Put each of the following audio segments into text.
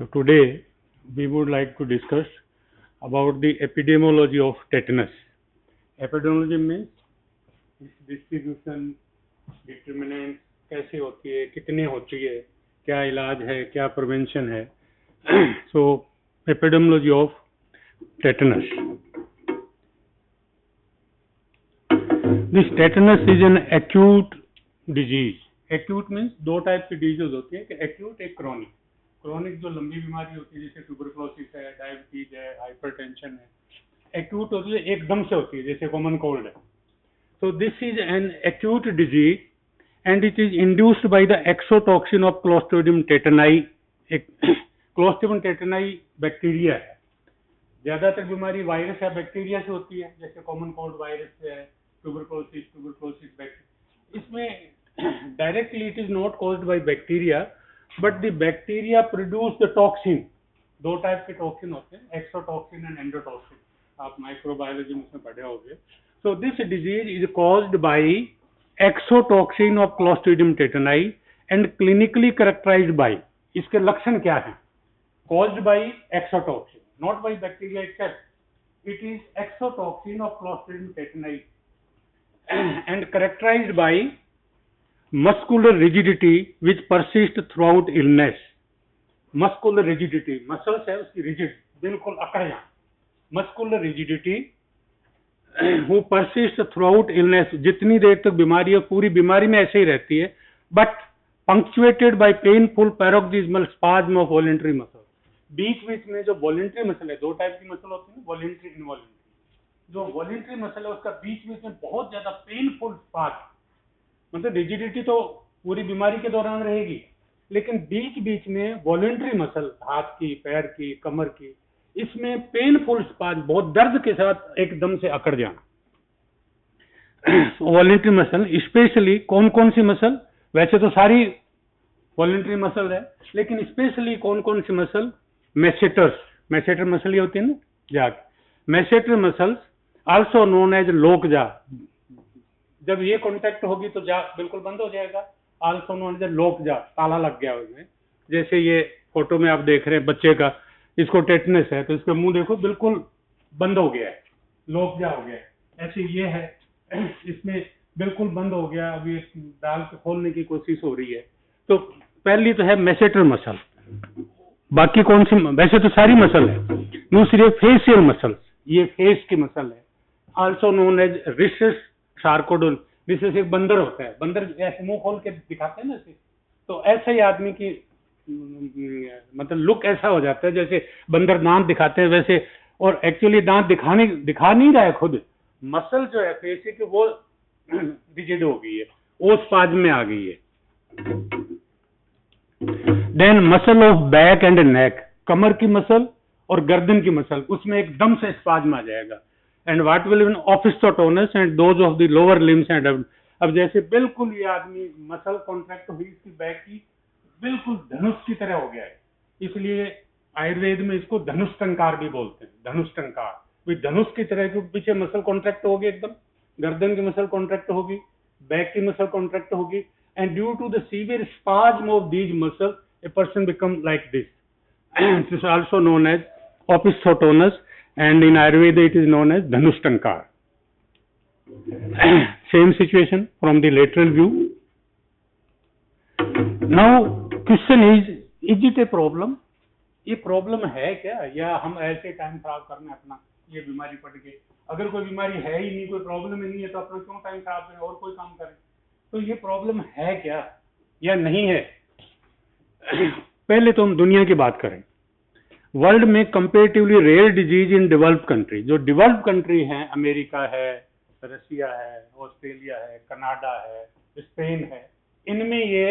So today we would like to discuss about the epidemiology of tetanus. Epidemiology means its distribution, determinants, कैसे होती है, कितनी होती है, क्या इलाज है, क्या प्रिवेंशन है. So epidemiology of tetanus. This tetanus is an acute disease. Acute means दो टाइप की डिजीज होती है, कि acute एक chronic. क्रोनिक जो लंबी बीमारी होती है, जैसे ट्यूबरकुलोसिस है, डायबिटीज है, हाइपरटेंशन है. एक्यूट होती है, एकदम से होती है, जैसे कॉमन कोल्ड है. So this is an acute disease and it is induced by the exotoxin of clostridium टेटनाई. Clostridium टेटनाई bacteria है. ज्यादातर बीमारी वायरस या बैक्टीरिया से होती है, जैसे कॉमन कोल्ड वायरस से है, ट्यूबरकुलोसिस बैक्टीरिया. इसमें directly it is not caused by bacteria, but the bacteria produce the toxin. दो टाइप के टॉक्सिन होते हैं, एक्सोटॉक्सिन एंड एंडोटॉक्सिन. आप माइक्रोबायोलॉजी में पढ़े होंगे. So this disease is caused by exotoxin of clostridium tetani and clinically characterised by. इसके लक्षण क्या हैं? Caused by exotoxin, not by bacteria itself. It is exotoxin of clostridium tetani and characterised by muscular rigidity which persists throughout illness. Muscular rigidity, muscles है उसकी rigid, बिल्कुल अकड़ जाना. Muscular rigidity who persists throughout illness, जितनी देर तक बीमारी है पूरी बीमारी में ऐसे ही रहती है, but punctuated by painful paroxysmal spasm of voluntary muscle. बीच बीच में जो voluntary muscle है, दो टाइप की मसल होती है, voluntary involuntary. जो voluntary muscle है उसका बीच बीच में बहुत ज्यादा painful spasm, मतलब रिजिडिटी तो पूरी बीमारी के दौरान रहेगी, लेकिन बीच बीच में वॉलंटरी मसल, हाथ की, पैर की, कमर की, इसमें पेनफुल स्पाज, बहुत दर्द के साथ एकदम से अकड़ जाना. वॉलंटरी मसल स्पेशली कौन कौन सी मसल? वैसे तो सारी वॉलंटरी मसल है, लेकिन स्पेशली कौन कौन सी मसल? मैसेटर्स. मैसेटर मसल ये होती है ना, जाग. Masseter muscles also known as lockjaw. जब ये कॉन्टेक्ट होगी तो जा बिल्कुल बंद हो जाएगा. आल्सो नोन एज लोकजा, ताला लग गया उसमें. जैसे ये फोटो में आप देख रहे हैं बच्चे का, इसको टेटनस है तो इसका मुंह देखो बिल्कुल बंद हो गया है, लोकजा हो गया है. ऐसे ये है, इसमें बिल्कुल बंद हो गया. अब ये डाल के खोलने की कोशिश हो रही है. तो पहली तो है मैसेटर मसल. बाकी कौन सी? वैसे तो सारी मसल है. दूसरी फेशियल मसल, ये फेस की मसल है, also known as risus sardonicus. Rhesus एक बंदर होता है, बंदर ऐसे मुंह खोल के दिखाते हैं ना, तो ऐसा ही आदमी की मतलब लुक ऐसा हो जाता है जैसे बंदर दांत दिखाते हैं वैसे. और एक्चुअली दांत दिखा नहीं रहा है खुद. मसल जो है फेस की वो रिजिड हो गई है, वो स्पाज्म में आ गई है. Then muscle of back and neck, कमर की मसल और गर्दन की मसल, उसमें एकदम से स्पाज्म आ जाएगा. And what will be opisthotonus and those of the lower limbs and. अब जैसे बिल्कुल ये आदमी मसल कॉन्ट्रैक्ट हुई इसकी बैक की, बिल्कुल धनुष की तरह हो गया है. इसलिए आयुर्वेद में इसको धनुष टंकार भी बोलते हैं. धनुष टंकार, धनुष की तरह के पीछे मसल कॉन्ट्रैक्ट होगी एकदम, गर्दन की मसल कॉन्ट्रैक्ट होगी, बैक की मसल कॉन्ट्रैक्ट होगी. And due to the severe spasm of these muscle a person become like this. It is also known as opisthotonus and in Ayurveda it is known as Dhanush Tankar. Same situation from the lateral view. Now question is it a problem? ये problem है क्या, या हम ऐसे time खराब करना है अपना, ये बीमारी पड़ गई. अगर कोई बीमारी है ही नहीं, कोई प्रॉब्लम ही नहीं है, तो अपना क्यों टाइम खराब करें और कोई काम करें? तो ये प्रॉब्लम है क्या या नहीं है? पहले तो हम दुनिया की बात करें. वर्ल्ड में comparatively rare disease in developed country. जो डेवलप्ड कंट्री हैं, अमेरिका है, रशिया है, ऑस्ट्रेलिया है, कनाडा है, स्पेन है, इनमें ये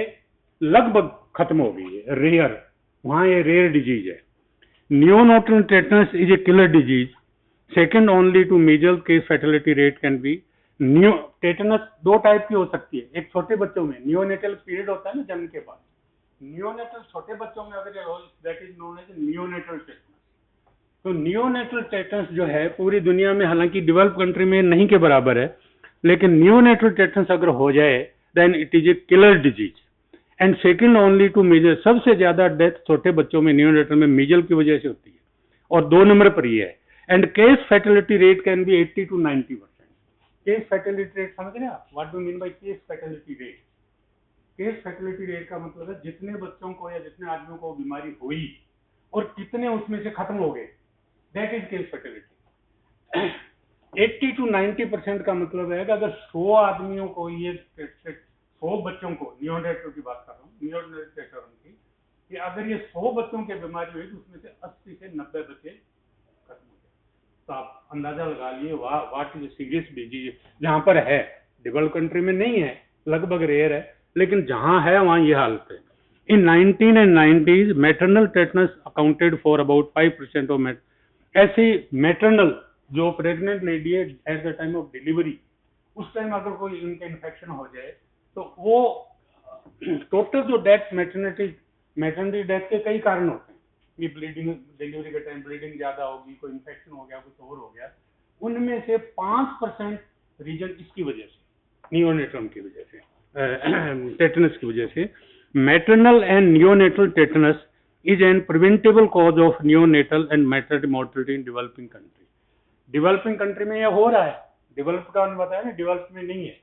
लगभग खत्म हो गई है, रेयर. वहां ये रेयर डिजीज है. Neonatal tetanus is a killer disease, second only to measles. Case fatality rate can be. Tetanus दो टाइप की हो सकती है. एक छोटे बच्चों में नियोनेटल पीरियड होता है ना, जन्म के बाद. नियोनेटल छोटे बच्चों में अगर that is known as neonatal tetanus. तो नियोनेटल टेटनस जो है पूरी दुनिया में, हालांकि डेवलप कंट्री में नहीं के बराबर है, लेकिन नियोनेटल टेटनस अगर हो जाए then it is a killer disease. And second only to measles. सबसे ज्यादा डेथ छोटे बच्चों में नियोनेटल में मीजल की वजह से होती है, और 2 नंबर पर ये है। And case fatality rate can B 80 to 90%। Case fatality rate समझ रहे हैं आप? What do mean by case fatality rate? Case fatality rate का मतलब है जितने बच्चों को या जितने आदमियों को बीमारी हुई और कितने उसमें से खत्म हो गए, that is case fatality. 80 to 90% का मतलब है कि अगर 100 आदमियों को ये 100 बच्चों को, नियोनेटल की बात कर रहा हूँ, नियोनेटल की, कि अगर ये 100 बच्चों की बीमारी हुई तो उसमें से 80 से 90 बच्चे खत्म हो गए। तो आप अंदाजा लगा लिए व्हाट इज सीरियस डिजीज। जहां पर है, डेवलप कंट्री में नहीं है, लगभग रेयर है, लेकिन जहां है वहां ये हालत है। इन 1990s maternal tetanus accounted for about 5% of ऐसी मैटरनल जो प्रेग्नेंट लेडी है at the time of delivery, उस टाइम अगर कोई इनका इन्फेक्शन हो जाए तो वो टोटल जो डेथ मैटरनिटी डेथ के कई कारण होते हैं। ये ब्लीडिंग, डिलीवरी के टाइम ब्लीडिंग ज्यादा होगी, कोई इन्फेक्शन हो गया, कुछ और हो गया, उनमें से 5% रीजन इसकी वजह से, नियोनेटल की वजह से, टेटनस की वजह से। Maternal and neonatal tetanus is an preventable cause of neonatal and maternal mortality in developing country। Developing country में ये हो रहा है, डेवलप का उन्होंने बताया ना, डेवलप में नहीं है,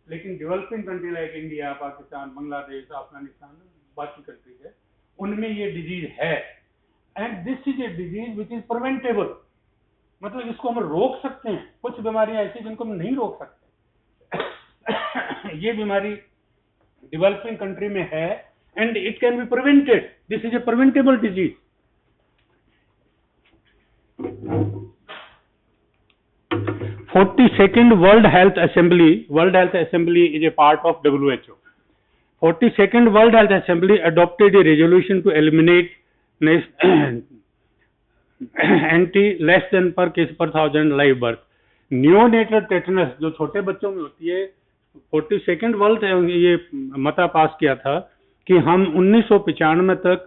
लेकिन developing country like India, Pakistan, Bangladesh, Afghanistan, बाकी कंट्रीज है, उनमें ये डिजीज है। And this is a disease which is preventable, मतलब इसको हम रोक सकते हैं। कुछ बीमारियां ऐसी जिनको हम नहीं रोक सकते। ये बीमारी डेवलपिंग कंट्री में है and it can be prevented. This is a preventable disease। 42nd World Health Assembly is a part of WHO। 42nd World Health Assembly adopted a resolution to eliminate anti less than per case per 1000 live birth। Neonatal tetanus जो छोटे बच्चों में होती है, 42nd world ये मता पास किया था कि हम 1995 तक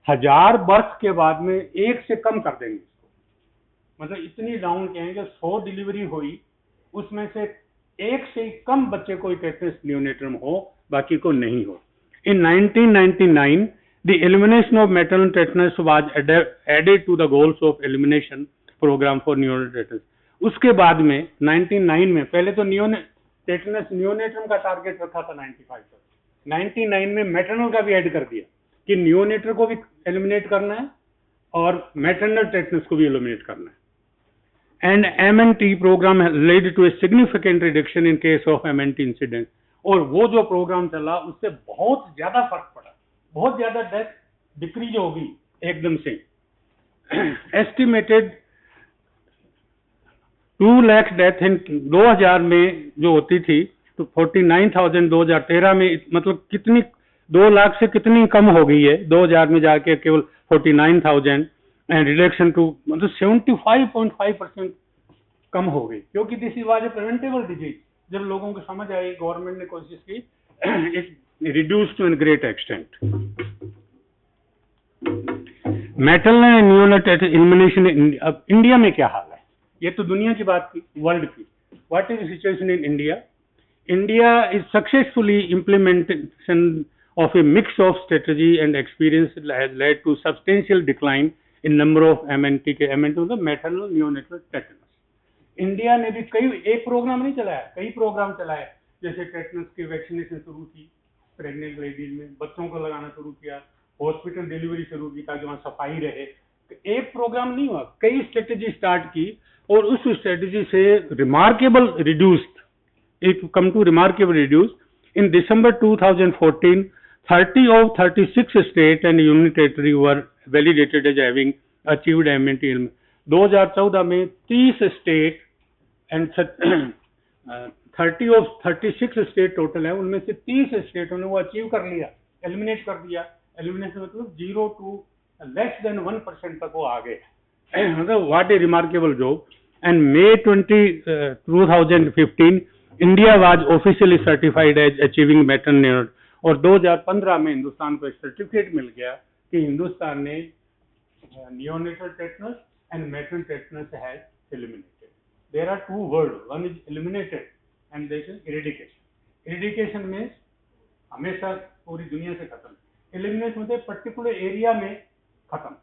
1000 बर्थ के बाद में 1 से कम कर देंगे इसको। मतलब इतनी डाउन कहेंगे, 100 डिलीवरी हुई उसमें से 1 से कम बच्चे को टेटनस नियोनेटल में हो, बाकी को नहीं हो। In 1999 the elimination of maternal tetanus was added to the goals of elimination programme for neonatal tetanus. उसके बाद में 99 में, पहले तो टेटनस नियोनेटल का टारगेट रखा था 95 तक, 99 में मैटरनल का भी ऐड कर दिया कि नियोनेटल को भी एलिमिनेट करना है और मैटरनल टेटनस को भी एलिमिनेट करना है। And MNT programme led to a significant reduction in case of MNT incident. और वो जो प्रोग्राम चला उससे बहुत ज्यादा फर्क पड़ा, बहुत ज्यादा डेथ डिक्रीज होगी एकदम से। एस्टिमेटेड 2 लाख डेथ इन 2000 में जो होती थी तो 49,000 2013 में, मतलब कितनी 2 लाख से कितनी कम हो गई है 2000 में जाके केवल 49,000। एंड रिडक्शन टू मतलब 75.5% कम हो गई, क्योंकि this is was a preventable disease. जब लोगों को समझ आई, गवर्नमेंट ने कोशिश की, it reduce to an great extent. Maternal and neonatal elimination अब इंडिया में क्या हाल है? ये तो दुनिया की बात की, वर्ल्ड की। What is the situation in India? India is successfully implementation of a mix of strategy and experience has led to substantial decline in number of MNT के MNT मतलब maternal neonatal tetanus। इंडिया ने भी एक programme नहीं चलाया, कई programme चलाए, जैसे टेटनस की वैक्सीनेशन शुरू की प्रेग्नेंट लेडीज में, बच्चों को लगाना शुरू किया, हॉस्पिटल डिलीवरी शुरू की ताकि वहाँ सफाई रहे। एक प्रोग्राम नहीं हुआ, कई स्ट्रेटेजी स्टार्ट की और उस स्ट्रेटेजी से remarkable reduced, it come to remarkably reduce in December 2014 30 of 36 states and union territory were validated as having achieved MNT। 2014 में 30 state and 30 of 36 state total है, उनमें से 30 स्टेटों ने वो अचीव कर लिया, एलिमिनेट कर दिया। एलिमिनेशन मतलब 0 to less than 1% तक वो आ गए। मतलब what a remarkable job. And May 2015 India was officially certified as achieving maternal. और 2015 में हिंदुस्तान को एक सर्टिफिकेट मिल गया कि हिंदुस्तान ने neonatal tetanus and maternal tetanus has eliminated. There are 2 word, one is eliminated and this is eradication. Eradication means हमेशा पूरी दुनिया से खत्म। एलिमिनेट मतलब पर्टिकुलर एरिया में खत्म,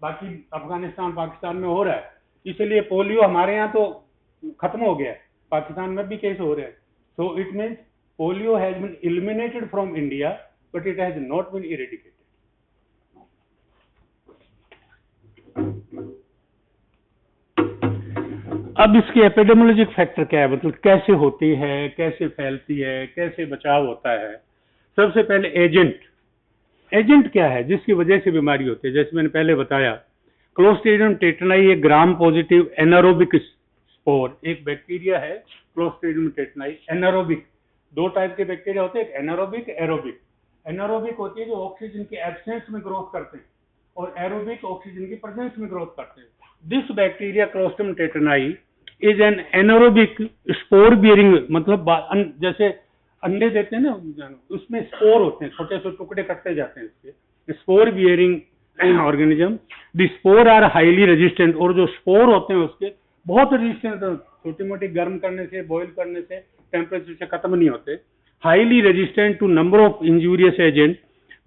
बाकी अफगानिस्तान पाकिस्तान में हो रहा है, इसलिए पोलियो हमारे यहाँ तो खत्म हो गया है, पाकिस्तान में भी केस हो रहे हैं। So it means polio has been eliminated from India but it has not been eradicated. अब इसके एपिडेमियोलॉजिक फैक्टर क्या है, मतलब कैसे होती है, कैसे फैलती है, कैसे बचाव होता है। सबसे पहले एजेंट क्या है जिसकी वजह से बीमारी होती है। जैसे मैंने पहले बताया, क्लोस्ट्रीडियम टेटनाई एक ग्राम पॉजिटिव एनारोबिक स्पोर, एक बैक्टीरिया है क्लोस्ट्रीडियम टेटनाई एनारोबिक। दो टाइप के बैक्टीरिया होते हैं, एक एनारोबिक, एरोबिक। एनारोबिक होती है जो ऑक्सीजन के एब्सेंस में ग्रोथ करते हैं, और एरोबिक ऑक्सीजन की प्रेजेंस में ग्रोथ करते हैं। This bacteria clostridium टेटनाई is an anaerobic spore bearing, मतलब जैसे अंडे देते हैं ना, उसमें स्पोर होते हैं, छोटे छोटे टुकड़े कटते जाते हैं इसके, spore bearing organism. The spore are highly resistant, और जो स्पोर होते हैं उसके बहुत रेजिस्टेंट, छोटी मोटी गर्म करने से, बॉईल करने से, टेम्परेचर से खत्म नहीं होते। Highly resistant to number of injurious agent,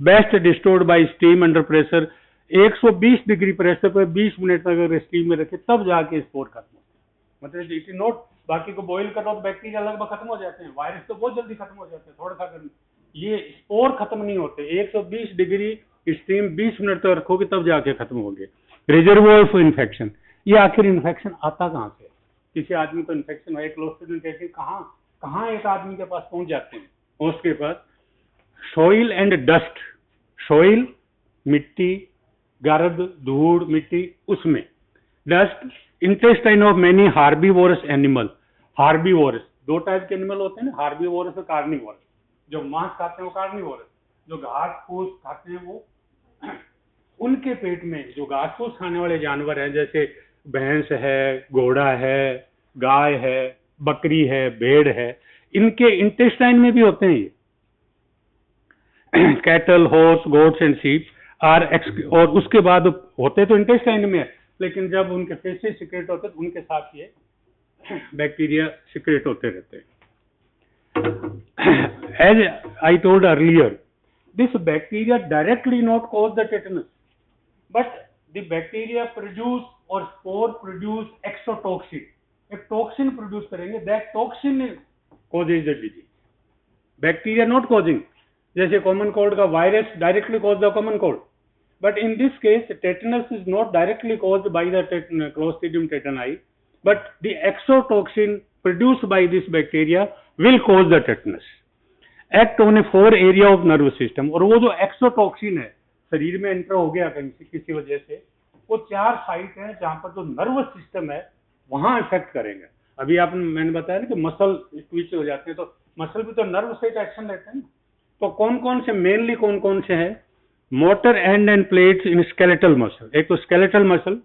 best destroyed by steam under pressure. 120 degree pressure पर 20 मिनट तक अगर स्टीम में रखे तब जाके स्पोर खत्म होते हैं। मतलब इट इज नॉट, बाकी को बॉईल करो तो बैक्टीरिया लगभग खत्म हो जाते हैं, वायरस तो बहुत जल्दी खत्म हो जाते हैं थोड़ा सा गर्म, ये स्पोर खत्म नहीं होते। 120 डिग्री स्टीम 20 मिनट तक रखोगे तब जाके खत्म होंगे। रिजर्वोयर फॉर इन्फेक्शन, ये आखिर इन्फेक्शन आता कहाँ से? किसी आदमी को इन्फेक्शन हो, क्लोस्ट्रीडियम टेटनाई कहाँ एक आदमी के पास पहुंच जाते हैं, होस्ट के पास? सॉइल एंड डस्ट, सॉइल मिट्टी, गर्द, धूड़, मिट्टी, उसमें dust, intestine of many herbivores animal. Herbivores दो टाइप के एनिमल होते हैं ना, हार्बीवोरस और कार्निवोरस। जो मांस खाते हैं वो कार्निवोरस, जो घास फूस खाते हैं वो उनके पेट में जो घास फूस खाने वाले जानवर हैं, जैसे भैंस है, घोड़ा है, गाय है, बकरी है, भेड़ है, इनके इंटेस्टाइन में भी होते हैं ये। Cattle, horse, goats and sheep are और उसके बाद होते तो इंटेस्टाइन में है, लेकिन जब उनके फेसेस सिक्रेट होते तो उनके साथ ये बैक्टीरिया सिक्रेट होते रहते हैं। As I told earlier, this bacteria directly not cause the tetanus, but the bacteria produce or spore produce exotoxin. एक टॉक्सिन प्रोड्यूस करेंगे, that toxin causes the disease. Bacteria not causing, जैसे common cold का virus directly cause the common cold, but in this case tetanus is not directly caused by the Clostridium tetani, but the exotoxin produced by this bacteria will cause the tetanus. Act on a 4 area of nervous system, और वो जो exotoxin है शरीर में enter हो गया कहीं से किसी वजह से, वो 4 साइट है जहां पर जो नर्वस सिस्टम है वहां इफेक्ट करेंगे। अभी मैंने बताया ना कि मसल ट्विच हो जाते हैं, तो मसल भी तो नर्व से एक्शन लेते हैं ना। तो कौन कौन से, मेनली कौन कौन से हैं? Motor end end plates in skeletal muscle, एक तो skeletal muscle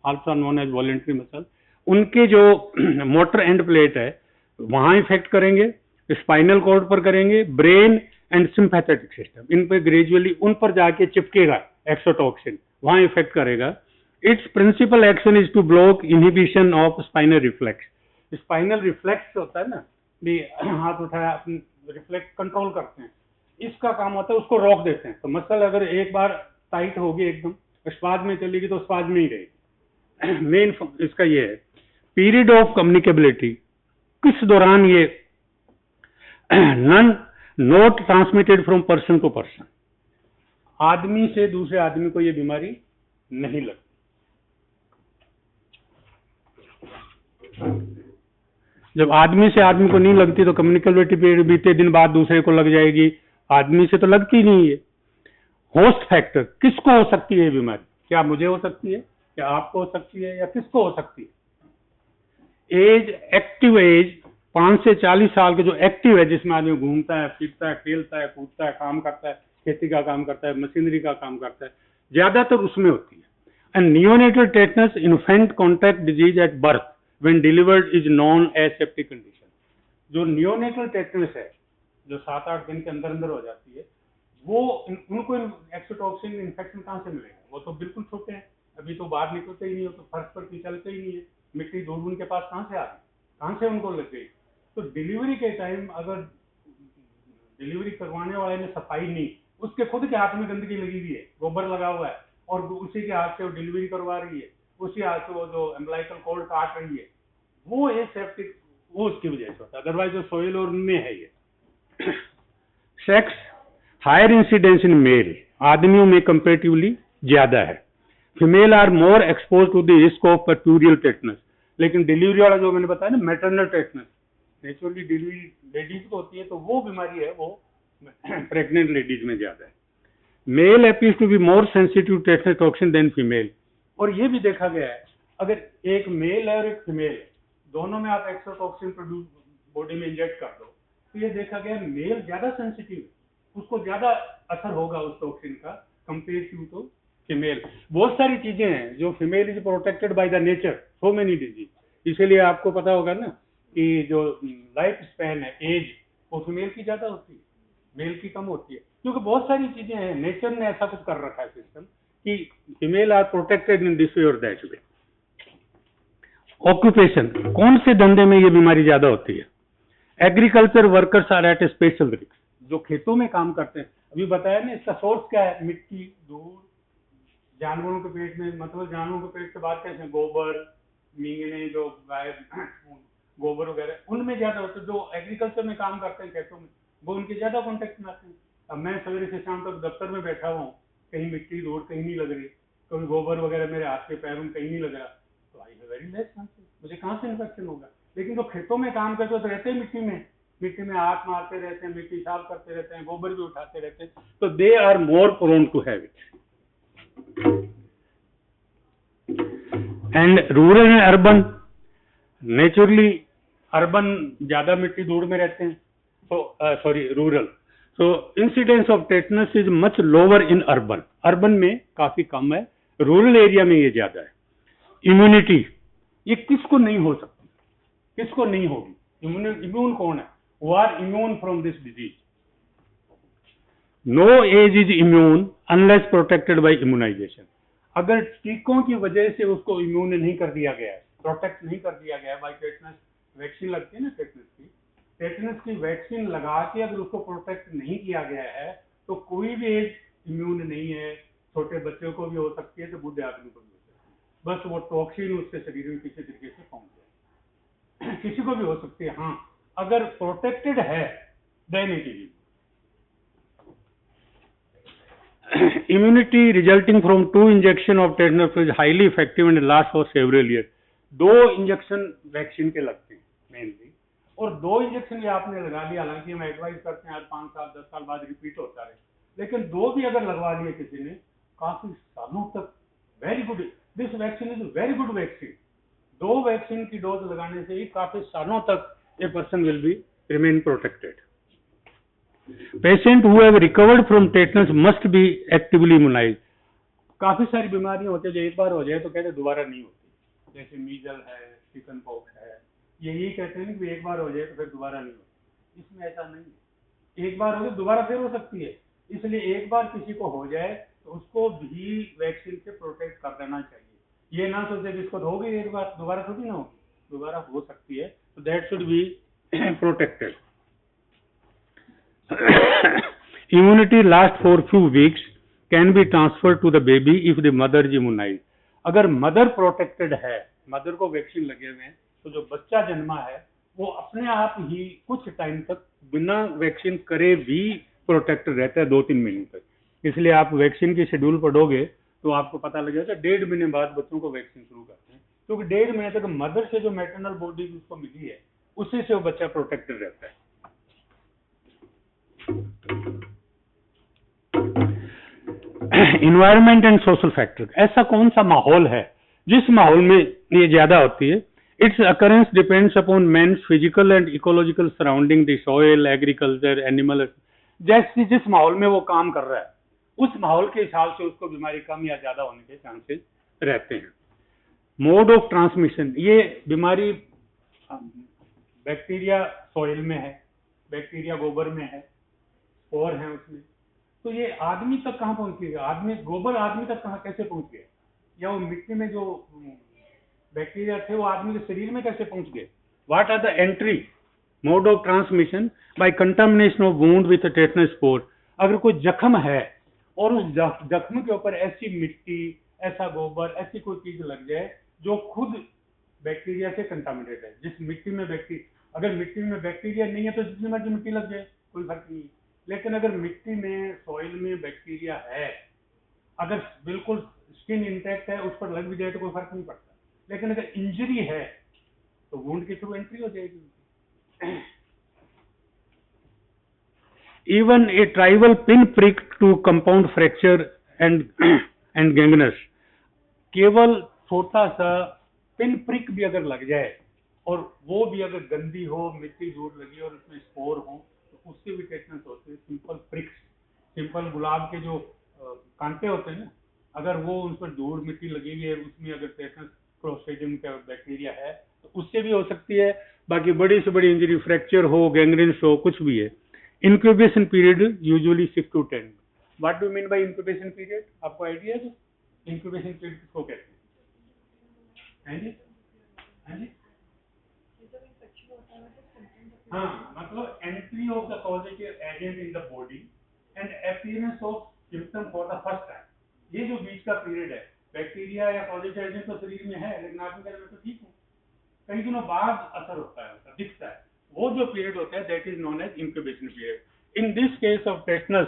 also known as voluntary muscle, उनके जो मोटर एंड प्लेट है वहां इफेक्ट करेंगे, स्पाइनल कॉर्ड पर करेंगे, ब्रेन एंड सिंपैथेटिक सिस्टम, इन पर ग्रेजुअली उन पर जाके चिपकेगा एक्सोटॉक्सिन, वहां इफेक्ट करेगा। Its principal action is to block inhibition of spinal reflex. Spinal reflex होता है ना, भी हाथ उठाया अपनी रिफ्लेक्स कंट्रोल करते हैं, इसका काम होता है उसको रोक देते हैं। तो मसल अगर एक बार टाइट होगी एकदम, स्पाज में चलेगी तो स्पाज में ही रहेगी। मेन इसका ये है। पीरियड ऑफ कम्युनिकेबिलिटी, किस दौरान ये none not transmitted from person to person, आदमी से दूसरे आदमी को ये बीमारी नहीं लगती। जब आदमी से आदमी को नहीं लगती तो कम्युनिकेबिलिटी पीरियड बीते दिन बाद दूसरे को लग जाएगी, आदमी से तो लगती नहीं है। होस्ट फैक्टर, किसको हो सकती है बीमारी? क्या मुझे हो सकती है, क्या आपको हो सकती है, या किसको हो सकती है? एज, एक्टिव एज, 5 से 40 साल के जो एक्टिव है, जिसमें आदमी घूमता है, फिरता है, खेलता है, कूदता है, काम करता है, खेती का काम करता है, मशीनरी का काम करता है, ज्यादातर उसमें होती है। And neonatal tetanus, infant contact disease at birth when delivered is non aseptic condition. जो नियोनेटल टेटनस है, जो 7-8 दिन के अंदर अंदर हो जाती है, वो उनको एक्सोटॉक्सिन इन्फेक्शन कहाँ से मिलेगा? वो तो बिल्कुल छोटे हैं, अभी तो बाहर निकलते ही नहीं हो, तो फर्श पर भी चलते ही नहीं है, मिट्टी धूल उनके पास कहाँ से आ गई, कहाँ से उनको लग गई? तो डिलीवरी के टाइम अगर डिलीवरी करवाने वाले ने सफाई नहीं, उसके खुद के हाथ में गंदगी लगी हुई है, गोबर लगा हुआ है, और उसी के हाथ से वो डिलीवरी करवा रही है, उसी हाथ से वो जो एम्बलाइकल कॉर्ड काट रही है, वो ये सेप्टिक, वो उसकी वजह से होता है। अदरवाइज जो सोइल और उनमें है ये। Sex higher incidence in male, आदमियों में कंपेरेटिवली ज्यादा है। Female are more expose to the risk of puerperal tetanus. लेकिन डिलीवरी वाला जो मैंने बताया ना, maternal tetanus, naturally delivery ladies को होती है, तो वो बीमारी है वो प्रेग्नेंट लेडीज में ज्यादा है। Male appears to be more sensitive tetanus toxin than female. और ये भी देखा गया है, अगर एक मेल है और एक फीमेल है, दोनों में आप एक्सोटॉक्सिन प्रोड्यूस बॉडी में इंजेक्ट कर दो, तो ये देखा गया मेल ज्यादा सेंसिटिव है, उसको ज्यादा असर होगा उस टॉक्सिन का कंपेयर टू फीमेल। बहुत सारी चीजें हैं जो female is protected by the nature, so many disease. इसीलिए आपको पता होगा ना कि जो लाइफ स्पैन है, एज, वो फीमेल की ज्यादा होती है, मेल की कम होती है, क्योंकि बहुत सारी चीजें हैं, नेचर ने ऐसा कुछ कर रखा है सिस्टम कि female are protected in this way और दैट वे। ऑक्यूपेशन, कौन से धंधे में ये बीमारी ज्यादा होती है? Agriculture workers are at special risk, जो खेतों में काम करते हैं। अभी बताया ना, इसका सोर्स क्या है? मिट्टी, धूल, जानवरों के पेट में, मतलब जानवरों के पेट से बात कैसे हैं, गोबर, मींगने, जो गाय गोबर वगैरह, उनमें ज्यादा होते हैं। जो एग्रीकल्चर में काम करते हैं खेतों में, वो उनके ज्यादा कॉन्टेक्ट में आते हैं। अब मैं सवेरे से शाम तक दफ्तर में बैठा हुआ हूँ, कहीं मिट्टी धूल कहीं नहीं लग रही, कभी गोबर वगैरह मेरे हाथ के पैरों में कहीं नहीं लग रहा, तो आई है वेरी लेस चांसेस, मुझे कहाँ से इन्फेक्शन होगा। लेकिन जो खेतों में काम करते तो रहते हैं मिट्टी में हाथ मारते रहते हैं, मिट्टी साफ करते रहते हैं, गोबर भी उठाते रहते हैं, तो they are more prone to have it. And rural and urban, naturally urban ज्यादा मिट्टी धूल में रहते हैं, तो sorry rural, so incidence of tetanus is much lower in urban, urban में काफी कम है, रूरल एरिया में ये ज्यादा है। इम्यूनिटी, ये किसको नहीं हो सकती, किसको नहीं होगी? इम्यून कौन है? who are immune from this disease. No age is immune unless protected by immunization. अगर टीकों की वजह से उसको इम्यून नहीं कर दिया गया है, प्रोटेक्ट नहीं कर दिया गया है, बाई टेटनस वैक्सीन लगती है ना, टेटनस की वैक्सीन लगा के अगर उसको प्रोटेक्ट नहीं किया गया है, तो कोई भी एज इम्यून नहीं है। छोटे बच्चों को भी हो सकती है, तो बूढ़े आदमी को भी हो सकती है, बस वो टॉक्सिन उसके शरीर में किसी तरीके से पहुंच जाए। किसी को भी हो सकती है, हाँ, अगर प्रोटेक्टेड है then it is. Immunity resulting from 2 injection of tetanus is highly effective and last for several year. 2 injection vaccine के लगते हैं मेनली, और 2 इंजेक्शन ये आपने लगा लिया, हालांकि हम एडवाइस करते हैं हर 5 साल 10 साल बाद रिपीट होता रहे, लेकिन 2 भी अगर लगवा लिए किसी ने, काफी सालों तक, very good, this vaccine is very good vaccine. 2 vaccine की डोज लगाने से ही काफी सालों तक a person will be remain protected. Patient who have recovered from tetanus must be actively immunized. काफी सारी बीमारियां होती है जो एक बार हो जाए तो कहते हैं दोबारा नहीं होती, जैसे मीजल है, चिकन पॉक्स है, यही कहते हैं कि एक बार हो जाए तो फिर दोबारा नहीं होती। इसमें ऐसा नहीं है, एक बार हो जाए दोबारा फिर हो सकती है, इसलिए एक बार किसी को हो जाए तो उसको भी वैक्सीन से प्रोटेक्ट कर देना चाहिए। ये ना सोचे कि इसको हो गई एक बार, दोबारा थोड़ी ना होगी, दोबारा हो सकती है, so that should be protected. Immunity lasts for few weeks, can be transferred to the baby if the mother is immunized. अगर मदर प्रोटेक्टेड है, मदर को वैक्सीन लगे हुए हैं, तो जो बच्चा जन्मा है वो अपने आप ही कुछ टाइम तक बिना वैक्सीन करे भी प्रोटेक्टेड रहता है, 2-3 महीने तक। इसलिए आप वैक्सीन की शेड्यूल पढ़ोगे तो आपको पता लग जाएगा 1.5 महीने बाद बच्चों को वैक्सीन शुरू करते हैं, क्योंकि 1.5 महीने तक मदर से जो मैटरनल बॉडी उसको मिली है उसी से वो बच्चा प्रोटेक्टेड रहता है। इन्वायरमेंट एंड सोशल फैक्टर, ऐसा कौन सा माहौल है जिस माहौल में ये ज्यादा होती है? Its occurrence depends upon man's physical and ecological surrounding, the soil, agriculture, animal. जैसे जिस माहौल में वो काम कर रहा है उस माहौल के हिसाब से उसको बीमारी कम या ज्यादा होने के चांसेस रहते हैं। मोड ऑफ ट्रांसमिशन, ये बीमारी बैक्टीरिया सॉइल में है, बैक्टीरिया गोबर में है, स्पोर है उसमें, तो ये आदमी तक कहाँ पहुंचेगा? आदमी, गोबर आदमी तक कहाँ, कैसे पहुंच गए? या वो मिट्टी में जो बैक्टीरिया थे वो आदमी के शरीर में कैसे पहुंच गए? What are the entry mode of transmission by contamination of wound with tetanus spore. अगर कोई जख्म है और उस जख्म के ऊपर ऐसी मिट्टी, ऐसा गोबर, ऐसी कोई चीज लग जाए जो खुद बैक्टीरिया से कंटामिनेटेड है, जिस मिट्टी में बैक्टीरिया, अगर मिट्टी में बैक्टीरिया नहीं है तो जितनी मर्जी मिट्टी लग जाए कोई फर्क नहीं है। लेकिन अगर मिट्टी में, सॉइल में बैक्टीरिया है, अगर बिल्कुल स्किन इंटैक्ट है, उस पर लग भी जाए तो कोई फर्क नहीं पड़ता। लेकिन अगर इंजरी है तो वुंड के थ्रू एंट्री हो जाएगी। Even a trivial pin prick to compound fracture and gangrenous, केवल छोटा सा पिन प्रिक भी अगर लग जाए और वो भी अगर गंदी हो, मिट्टी दूर लगी और उसमें स्पोर हो, तो उससे भी टेटनस होते हैं। सिंपल प्रिक्स, सिंपल गुलाब के जो कांटे होते हैं ना, अगर वो उन पर धूल मिट्टी लगी हुई है, उसमें अगर टेटनस क्लोस्ट्रीडियम का बैक्टीरिया है तो उससे भी हो सकती है। बाकी बड़ी से बड़ी इंजरी, फ्रैक्चर हो, गैंग्रीन्स हो, कुछ भी है। Incubation period usually 6 to 10। What do mean by incubation period? आपको आइडिया है इंक्यूबेशन पीरियड किसको कहते हैं? जी हाँ जी, हाँ, मतलब entry of the positive agent in the body and appearance of symptom for the first time. ये जो बीच का पीरियड है, बैक्टीरिया या पॉजिटिव एजेंट तो शरीर में है, लेकिन आप कह रहे हैं मैं तो ठीक हूँ, कई दिनों बाद असर होता है, दिखता है। वो जो पीरियड होता है that is known as incubation period. In this case of tetanus,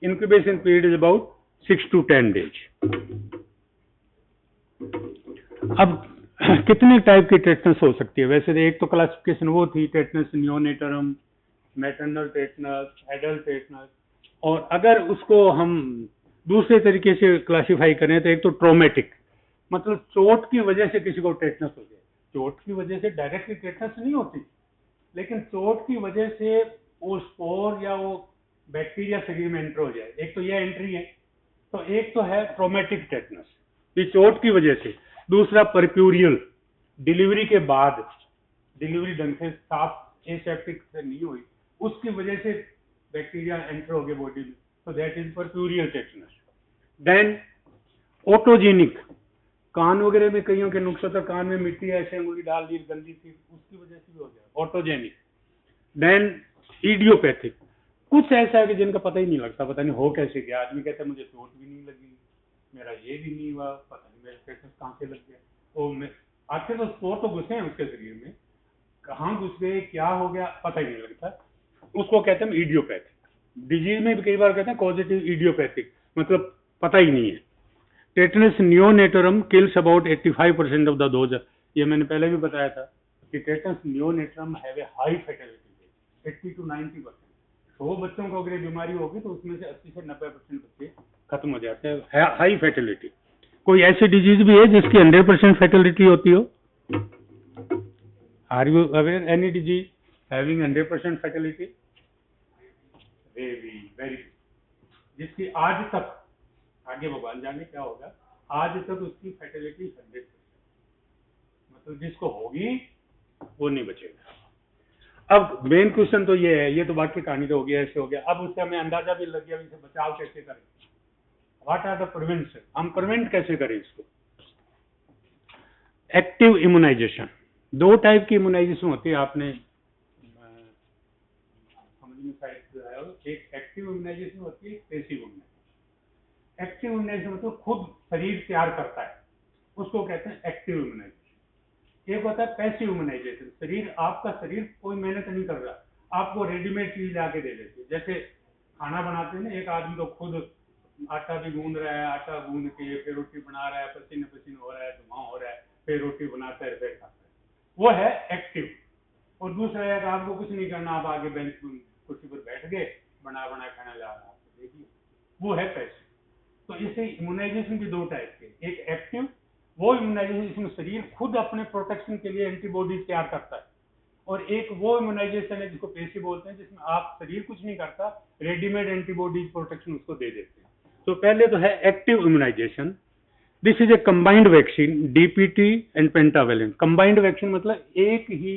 incubation period is about 6 to 10 days। अब कितने टाइप की टेटनस हो सकती है? वैसे एक तो क्लासिफिकेशन वो थी, tetanus neonatorum, maternal tetanus, adult tetanus. और अगर उसको हम दूसरे तरीके से क्लासिफाई करें तो एक तो ट्रोमेटिक, मतलब चोट की वजह से किसी को टेटनस हो जाए। चोट की वजह से डायरेक्टली टेटनस नहीं होती, लेकिन चोट की वजह से वो स्पोर या वो बैक्टीरिया शरीर में एंटर हो जाए, एक तो ये एंट्री है। तो एक तो है ट्रोमेटिक टेटनस, ये चोट की वजह से। दूसरा परप्यूरियल, डिलीवरी के बाद, डिलीवरी ढंग से साफ एसेप्टिक से नहीं हुई, उसकी वजह से बैक्टीरिया एंटर हो गए बॉडी में, तो that is puerperal tetanus. Then otogenic, कान वगैरह में कईयों के नुक्स होता, कान में मिट्टी ऐसे अंगुली डाल दी गंदी थी, उसकी वजह से भी हो गया ऑटोजेनिक। देन इडियोपैथिक, कुछ ऐसा है कि जिनका पता ही नहीं लगता, पता नहीं हो कैसे गया। आदमी कहता है मुझे चोट भी नहीं लगी, मेरा ये भी नहीं हुआ, पता नहीं मेरे टेटनस कहाँ से लग गया। तो मैं आखिर तो स्पोर तो घुसे हैं उसके शरीर में, कहाँ घुस गए, क्या हो गया, पता ही नहीं लगता, उसको कहते हैं इडियोपैथिक। डिजीज में भी कई बार कहते हैं कॉजेटिव इडियोपैथिक, मतलब पता ही नहीं है। Tetanus neonatorum kills about 85% of the dose. ये मैंने पहले भी बताया था कि tetanus neonatorum have a high fatality, 80 to 90%। 100 बच्चों को अगर बीमारी होगी तो उसमें से 80 से 90% बच्चे खत्म हो जाते हैं, हाई फैटेलिटी। कोई ऐसी डिजीज भी है जिसकी 100% फैटेलिटी होती हो? Are you aware any disease having 100% fatality? Very very, जिसकी आज तक, आगे भगवान जाने क्या होगा, आज तक उसकी फैटेलिटी 100%, मतलब जिसको होगी वो नहीं बचेगा। अब मेन क्वेश्चन तो ये है, ये तो बाकी कहानी तो हो गया, ऐसे हो गया। अब उससे हमें अंदाजा भी लग गया इसे बचाव कैसे करें, व्हाट आर द प्रिवेंशन, हम प्रिवेंट कैसे करें इसको। एक्टिव इम्यूनाइजेशन, 2 टाइप की इम्यूनाइजेशन होती है, आपने समझ में शायद आया हो। एक एक्टिव इम्यूनाइजेशन होती है, एक पैसिव इम्यूनाइजेशन। एक्टिव इम्यूनाइजेशन मतलब खुद शरीर तैयार करता है, उसको कहते हैं एक्टिव इम्यूनाइजेशन। एक होता है पैसिव इम्यूनाइजेशन, शरीर, आपका शरीर कोई मेहनत नहीं कर रहा, आपको रेडीमेड चीज लाके दे देती है। जैसे खाना बनाते हैं ना, एक आदमी तो खुद आटा भी गूंद रहा है, आटा गूंद के फिर रोटी बना रहा है, पसीने पसीने हो रहा है, धुआं हो रहा है, फिर रोटी बनाता है, फिर खाता है, वो है एक्टिव। और दूसरा है कि आपको कुछ नहीं करना, आप आगे बेंच कुर्सी पर बैठ गए, बना बना खाना ला रहा है, देखिए, वो है पैसिव। तो इसे इम्यूनाइजेशन भी 2 टाइप के, एक एक्टिव, वो इम्यूनाइजेशन जिसमें शरीर खुद अपने प्रोटेक्शन के लिए एंटीबॉडीज तैयार करता है, और एक वो इम्यूनाइजेशन है जिसको पैसिव बोलते हैं, जिसमें आप शरीर कुछ नहीं करता, रेडीमेड एंटीबॉडीज प्रोटेक्शन उसको दे देते हैं। तो पहले तो है active immunization. This is a combined vaccine, DPT and pentavalent. Combined vaccine मतलब एक ही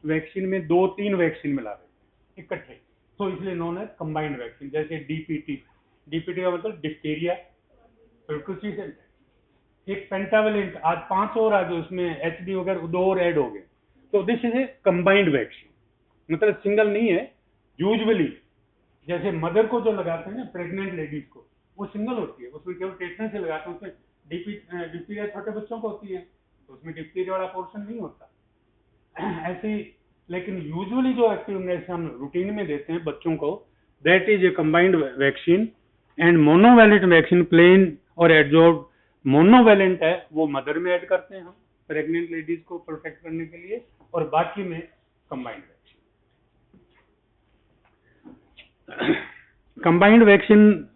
वैक्सीन में 2-3 वैक्सीन मिला देते हैं इकट्ठे, तो इसलिए नोन है कंबाइंड वैक्सीन। जैसे डीपीटी, डीपीटी का मतलब डिप्थीरिया, बिल्कुल चीज है। एक पेंटावेलेंट, आज 5 और आ गए, उसमें एचडी वगैरह 2 और ऐड हो गए, तो this is a combined vaccine. मतलब सिंगल नहीं है, यूजुअली जैसे मदर को जो लगाते हैं ना प्रेग्नेंट लेडीज को, वो सिंगल होती है, उसमें केवल टेटनस से लगाते हैं, उसमें डिप्टीरिया छोटे बच्चों को होती है तो उसमें डिप्टीरिया वाला पोर्शन नहीं होता ऐसे ही। लेकिन यूजुअली जो एक्टिव इम्यूनाइजेशन हम रूटीन में देते हैं बच्चों को, that is a combined vaccine and monovalent vaccine plain और एडजॉर्ब। मोनोवैलेंट है वो मदर में ऐड करते हैं हम प्रेग्नेंट लेडीज को प्रोटेक्ट करने के लिए, और बाकी में combined vaccine. Combined vaccine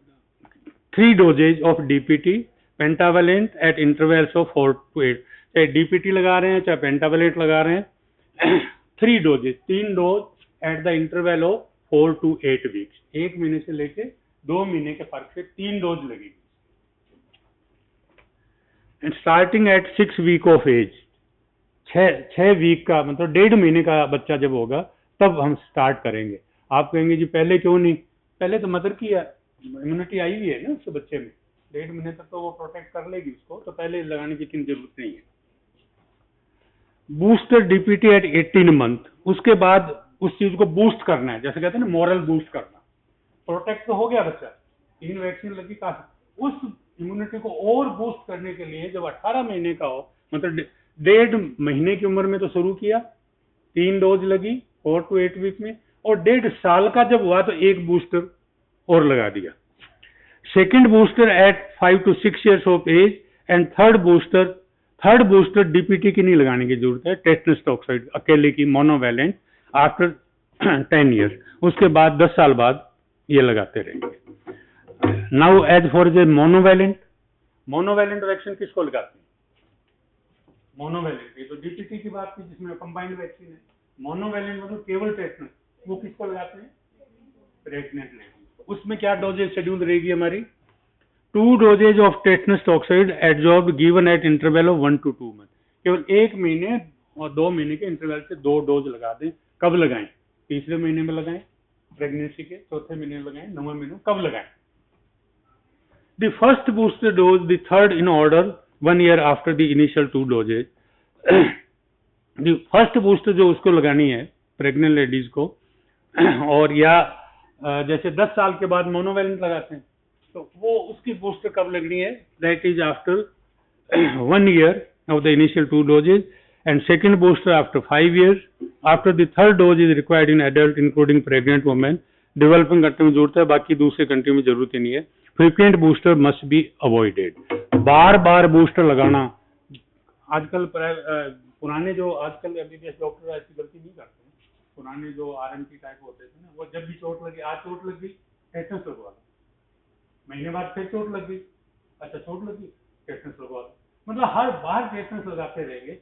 3 doses of DPT pentavalent at intervals of 4 to 8, चाहे डीपीटी लगा रहे हैं चाहे पेंटावलेंट लगा रहे हैं 3 doses, 3 dose at the interval of 4 to 8 weeks, 1 महीने से लेके 2 महीने के फर्क से 3 डोज लगेगी। And starting at 6 week of age, 6 week का मतलब 1.5 महीने का बच्चा जब होगा तब हम स्टार्ट करेंगे। आप कहेंगे जी पहले क्यों नहीं, पहले तो मदर की इम्यूनिटी आई हुई है ना उस बच्चे में, 1.5 महीने तक तो वो प्रोटेक्ट कर लेगी उसको, तो पहले लगाने की इतनी जरूरत नहीं है। बूस्टर डीपीटी एट 18 मंथ, उसके बाद उस चीज को बूस्ट करना है, जैसे कहते हैं ना मॉरल बूस्ट करना। प्रोटेक्ट तो हो गया बच्चा, 3 वैक्सीन लगी, काफी, उस इम्यूनिटी को और बूस्ट करने के लिए जब 18 महीने का हो, मतलब 1.5 महीने की उम्र में तो शुरू किया, 3 डोज लगी 4 to 8 वीक में, और 1.5 साल का जब हुआ तो 1 बूस्टर और लगा दिया। Second booster at 5 to 6 years of age and third booster DPT की नहीं लगाने की जरूरत है, टेटनस टॉक्साइड अकेले की मोनोवैलेंट आफ्टर 10 years, उसके बाद 10 साल बाद ये लगाते रहेंगे। Now as for the monovalent vaccine किसको लगाते हैं? मोनोवैलेंट, ये तो डीपीटी की बात थी जिसमें कंबाइंड वैक्सीन है। मोनोवैलेंट मतलब केवल टेटनस, वो किसको लगाते हैं? Pregnant ladies. उसमें क्या डोजेज शेड्यूल रहेगी हमारी? 2 doses of tetanus toxoid adsorb given at interval of 1 to 2 month, केवल 1 महीने और 2 महीने के इंटरवल से 2 डोज लगा दें। कब लगाएं? तीसरे महीने में लगाएं प्रेगनेंसी के, चौथे महीने में लगाएं, 9वें महीने में, कब लगाएं? The first booster dose, the third in order 1 year after the initial 2 doses. The first booster जो उसको लगानी है प्रेग्नेंट लेडीज को, और या जैसे 10 साल के बाद मोनोवैलेंट लगाते हैं, तो वो उसकी बूस्टर कब लगनी है? That is after 1 year of the initial 2 doses, and second booster after 5 years. After the third dose is required in adult including pregnant women. Developing country में जरूरत है, बाकी दूसरे कंट्री में जरूरत ही नहीं है। Frequent booster must be avoided, bar bar booster लगाना आजकल पुराने जो आजकल एमबीबीएस डॉक्टर ऐसी गलती नहीं करते हैं। पुराने जो आरएमपी टाइप होते थे ना, वो जब भी चोट लगी, आज चोट लग गई टेटनस लगवा लो, महीने बाद फिर चोट लग गई, अच्छा चोट लगी टेटनस लगवा लो, मतलब हर बार टेटनस लगाते रहेंगे।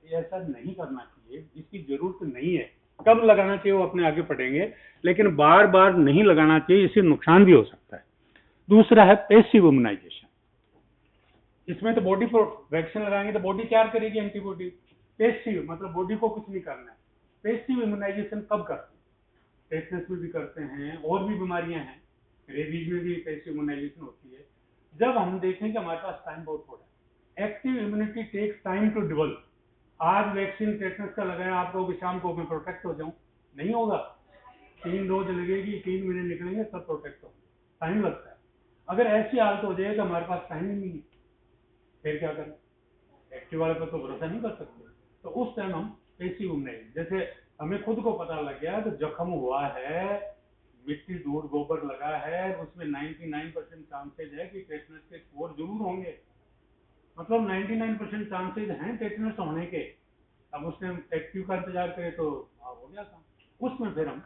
ऐसा नहीं करना चाहिए, इसकी जरूरत नहीं है। कब लगाना चाहिए वो अपने आगे पढ़ेंगे, लेकिन बार बार नहीं लगाना चाहिए, इससे नुकसान भी हो सकता है। दूसरा है पैसिव इम्यूनाइजेशन। इसमें तो बॉडी पर वैक्सीन लगाएंगे तो बॉडी तैयार करेगी एंटीबॉडी। पैसिव मतलब बॉडी को कुछ नहीं करना है। पैसिव इम्यूनाइजेशन कब करते हैं? टेटनस में भी करते हैं, और भी बीमारियां हैं, रेबीज में भी पैसिव इम्यूनाइजेशन होती है। जब हम देखें कि हमारे पास टाइम बहुत थोड़ा है, active immunity takes time to develop. आज वैक्सीन टेटनस का लगाया, आप लोग शाम को मैं प्रोटेक्ट हो जाऊं, नहीं होगा। 3 डोज लगेगी, 3 महीने निकलेंगे तब प्रोटेक्ट हो, टाइम लगता है। अगर ऐसी हालत हो जाए तो हमारे पास टाइम ही नहीं है, फिर क्या करें? एक्टिव वाले पर तो भरोसा नहीं कर सकते, तो उस टाइम हम पैसिव इम्यूनाइजेशन, जैसे हमें खुद को पता लग गया तो जख्म हुआ है, मिट्टी धूल गोबर लगा है, उसमें 99% चांसेज है कि टेटनस के स्पोर जरूर होंगे, मतलब 99% चांसेज हैं टेटनस होने के। अब उसने एक्टिव का इंतजार करे तो हो गया काम। उसमें फिर हम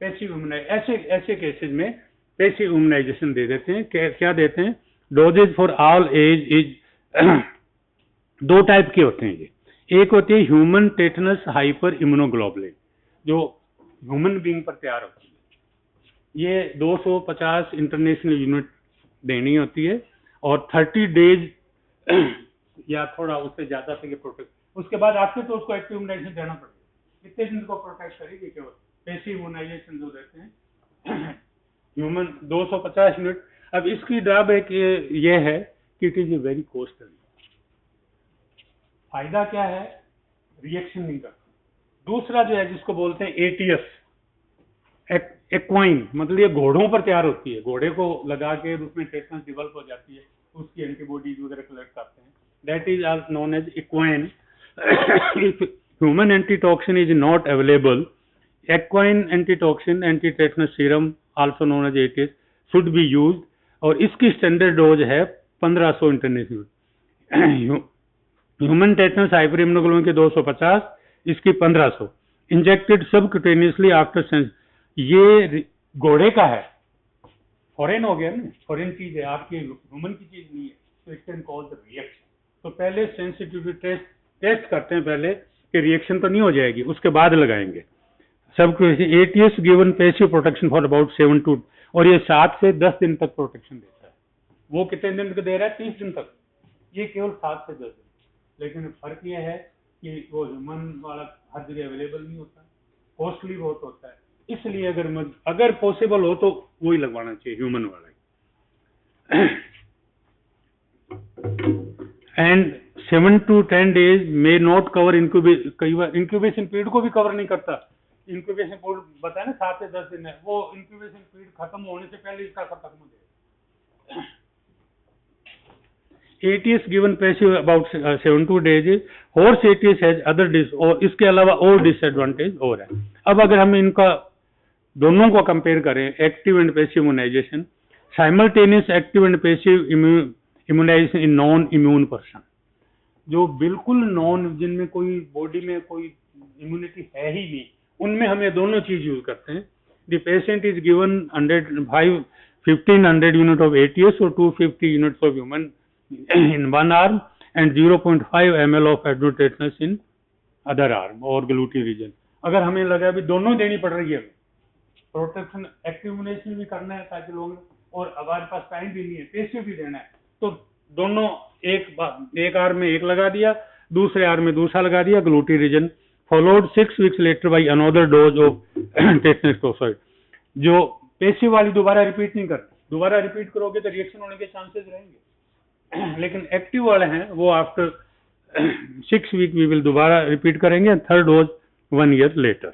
पैसिव इम्यूनाइजेशन, ऐसे केसेज में पैसिव इम्यूनाइजेशन दे देते हैं। क्या देते हैं? Doses for all age is 2 type के होते हैं ये। एक होती है ह्यूमन टेटनस हाइपर इम्यूनोग्लोबुलिन, जो ह्यूमन बीइंग पर तैयार होती है। ये 250 इंटरनेशनल यूनिट देनी होती है, और 30 डेज या थोड़ा उससे ज्यादा से प्रोटेक्ट, उसके बाद आपके तो उसको एक्टिव इम्यूनाइजेशन देना पड़ेगा। कितने दिन को प्रोटेक्ट करेगी? केवल पैसिव इम्यूनाइजेशन जो देते हैं ह्यूमन 250 यूनिट। अब इसकी ड्रॉबैक ये है कि it is a very costly. फायदा क्या है? रिएक्शन नहीं करता, दूसरा जो है जिसको बोलते हैं एटीएस, एक्वाइन, मतलब ये घोड़ों पर तैयार होती है, घोड़े को लगा के उसमें टेटनस डेवलप हो जाती है, उसकी एंटीबॉडीज वगैरह कलेक्ट करते हैं, that is also known as equine. If human antitoxin is not available, equine antitoxin anti tetanus serum also known as ATS should be used, और इसकी स्टैंडर्ड डोज है 1500 इंटरनेशनल। ह्यूमन टेटनस हाइपरइम्यूनोग्लोबुलिन के 250, इसकी 1500, injected subcutaneously after sense. ये घोड़े का है, foreign हो गया ना, फॉरेन चीज है, आपकी ह्यूमन की चीज नहीं है, तो इट कैन कॉज रिएक्शन। तो पहले सेंसिटिविटी टेस्ट करते हैं पहले कि रिएक्शन तो नहीं हो जाएगी, उसके बाद लगाएंगे। सब ATS given passive protection for about 7 to, और ये 7 से 10 दिन तक प्रोटेक्शन देता है। वो कितने दिन तक दे रहा है? 30 दिन तक, ये केवल 7 से 10 दिन। लेकिन फर्क ये है कि वो ह्यूमन वाला हर जगह अवेलेबल नहीं होता, कॉस्टली बहुत होता है, इसलिए अगर पॉसिबल हो तो वही लगवाना चाहिए, ह्यूमन वाला ही। And 7 to 10 days may not cover incubation, कई बार इंक्यूबेशन पीरियड को भी कवर नहीं करता। इंक्यूबेशन पीरियड बताया ना 7 से 10 दिन है, वो इंक्यूबेशन पीरियड खत्म होने से पहले इसका खत्म हो जाएगा। ATS given passive about 7 to 2 days, horse ATS has other और इसके अलावा और डिसएडवांटेज और है। अब अगर हम इनका दोनों को कंपेयर करें, active and passive immunization, simultaneous active and passive immunization in non immune person, जो बिल्कुल नॉन, जिनमें कोई बॉडी में कोई इम्यूनिटी है ही नहीं, उनमें हम ये दोनों चीज यूज करते हैं। The patient is given 1500 unit of ATS और 250 units of human in one arm and 0.5 ml of adenotetanus in other arm और ग्लूटी रीजन। अगर हमें लगा भी दोनों देनी पड़ रही है, प्रोटेक्शन एक्टिवेशन भी करना है ताकि लोग, और हमारे पास टाइम भी नहीं है, पैसे भी देना है, तो दोनों एक आर्म में एक लगा दिया, दूसरे आर्म में दूसरा लगा दिया, ग्लूटी reason, followed 6 weeks later by another dose of tetanus toxoid। जो पैसिव वाली दोबारा रिपीट नहीं करती, दोबारा रिपीट करोगे तो रिएक्शन होने के चांसेस रहेंगे। लेकिन एक्टिव वाले हैं वो आफ्टर 6 weeks वी विल दोबारा रिपीट करेंगे, third dose 1 year later.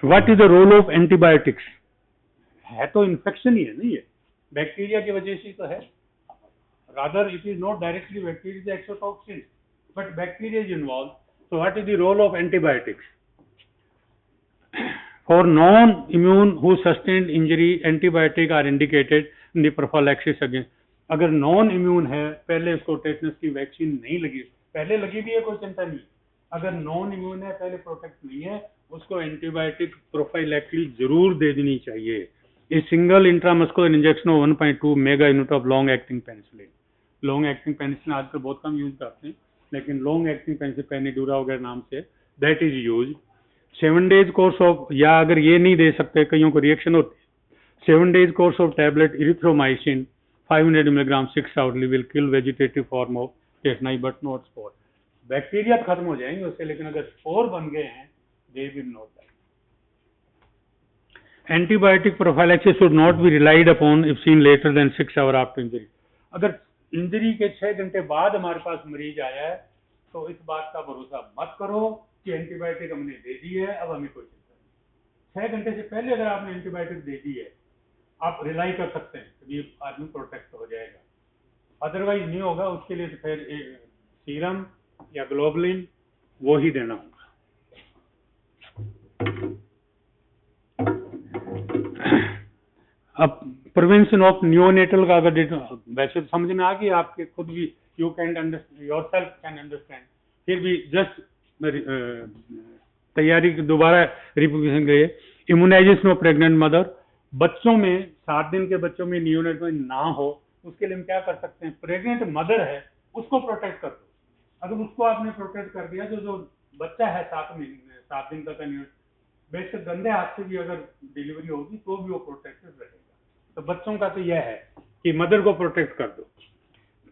What is the role of antibiotics? है तो इन्फेक्शन ही है ना, ये बैक्टीरिया की वजह से तो है, rather it is not directly bacteria exotoxin but bacteria is involve. So what is the role of antibiotics? For non immune who sustained injury, antibiotic are indicated in the prophylaxis against. अगर non immune है, पहले उसको tetanus की vaccine नहीं लगी, पहले लगी भी है कोई चिंता नहीं, अगर नॉन इम्यून है, पहले प्रोटेक्ट नहीं है, उसको एंटीबायोटिक प्रोफाइलैक्सिस जरूर दे देनी चाहिए। A single intramuscular injection of 1.2 mega unit of long acting penicillin. Long acting penicillin आजकल बहुत कम यूज करते हैं, लेकिन लॉन्ग एक्टिंग पेनिसिलिन, पेनिड्यूरा वगैरह नाम से, that is use. 7 days course of, या अगर ये नहीं दे सकते, कईयों को रिएक्शन होती है, 7 days course of tablet erythromycin 500 mg 6 hourly will kill vegetative form of tetani but not spore। Bacteria खत्म हो जाएंगे उससे, लेकिन अगर स्पोर बन गए हैं they will not die। Antibiotic prophylaxis should not be relied upon if seen later than 6 hours after injury। अगर इंजरी के 6 घंटे बाद हमारे पास मरीज आया है तो इस बात का भरोसा मत करो कि एंटीबायोटिक हमने दे दी है, अब हमें कोई चिंता नहीं। 6 घंटे से पहले अगर आपने एंटीबायोटिक दे दी है, आप रिलाई कर सकते हैं कि ये आदमी प्रोटेक्ट हो जाएगा, अदरवाइज नहीं होगा, उसके लिए तो फिर सीरम या ग्लोबुलिन वो ही देना होगा। अब प्रिवेंशन ऑफ नियोनेटल का अगर वैसे तो समझ में आ गई आपके, खुद भी you can understand, yourself can understand, फिर भी जस्ट तैयारी दोबारा रिपीटेशन के लिए, इम्यूनाइजेशन ऑफ प्रेग्नेंट मदर, बच्चों में 7 दिन के बच्चों में नियोनेटल ना हो, उसके लिए हम क्या कर सकते हैं? प्रेग्नेंट मदर है उसको प्रोटेक्ट कर दो। अगर उसको आपने प्रोटेक्ट कर दिया तो जो बच्चा है 7 दिन का बेशक गंदे हाथ से भी अगर डिलीवरी होगी तो भी वो प्रोटेक्टेड रहेगा। तो बच्चों का तो यह है कि मदर को प्रोटेक्ट कर दो।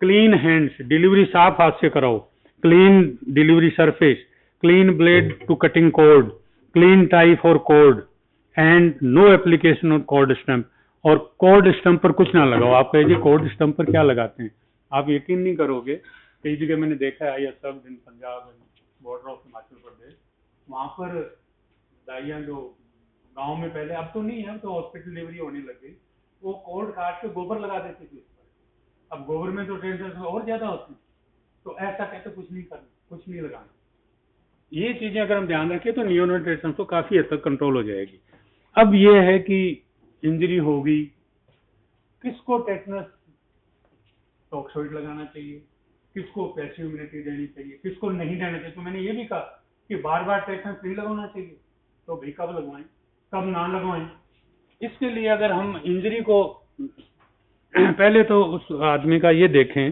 क्लीन हैंड्स, डिलीवरी साफ हाथ से कराओ, clean delivery surface, clean blade to cutting cord, clean tie for cord and no application of cord stump. और कॉर्ड स्टम्प पर कुछ ना लगाओ। आप कहिए कॉर्ड स्टम्प पर क्या लगाते हैं, आप यकीन नहीं करोगे, कई जगह मैंने देखा है, या सब इन पंजाब, बॉर्डर ऑफ हिमाचल प्रदेश, वहाँ पर दाइयाँ जो गांव में पहले, अब तो नहीं है, अब तो हॉस्पिटल डिलीवरी होने लग गई, वो कोड काट के गोबर लगा देती थी उस पर। अब गोबर में तो टेंशन और ज्यादा होती है, तो ऐसा कहते कुछ नहीं करना, कुछ नहीं लगाना। ये चीजें अगर हम ध्यान रखें तो नियोनेटेशन तो काफी हद तक कंट्रोल हो जाएगी। अब ये है कि इंजरी होगी, किसको टेटनस टॉक्सोइड लगाना चाहिए, किसको पैसिव इम्यूनिटी देनी चाहिए, किसको नहीं देना चाहिए। तो मैंने ये भी कहा कि बार बार टेटनस नहीं लगवाना चाहिए, तो भाई कब लगवाएं, कब ना लगवाएं। इसके लिए अगर हम इंजरी को पहले तो उस आदमी का ये देखें